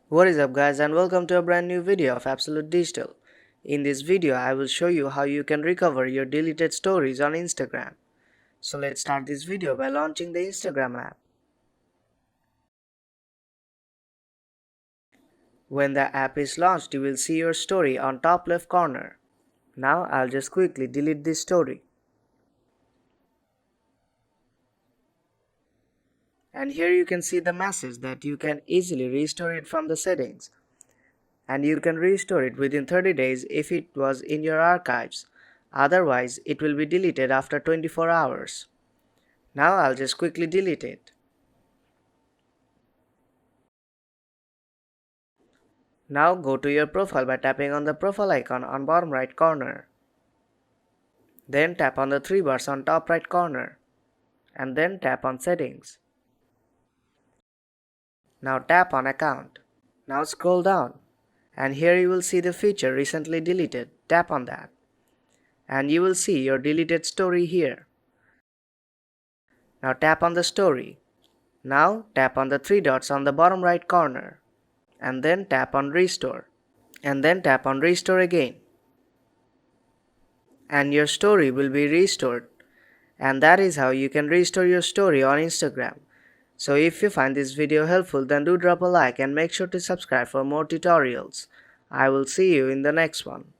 What is up guys, and welcome to a brand new video of Absolute Digital. In this video I will show you how you can recover your deleted stories on Instagram. So let's start this video by launching the Instagram app. When the app is launched, you will see your story on top left corner. Now I'll just quickly delete this story. And here you can see the message that you can easily restore it from the settings. And you can restore it within 30 days if it was in your archives. Otherwise, it will be deleted after 24 hours. Now I'll just quickly delete it. Now go to your profile by tapping on the profile icon on bottom right corner. Then tap on the three bars on top right corner. And then tap on settings. Now tap on account. Now scroll down. And here you will see the feature recently deleted. Tap on that. And you will see your deleted story here. Now tap on the story. Now tap on the three dots on the bottom right corner. And then tap on restore. And then tap on restore again. And your story will be restored. And that is how you can restore your story on Instagram. So if you find this video helpful, then do drop a like and make sure to subscribe for more tutorials. I will see you in the next one.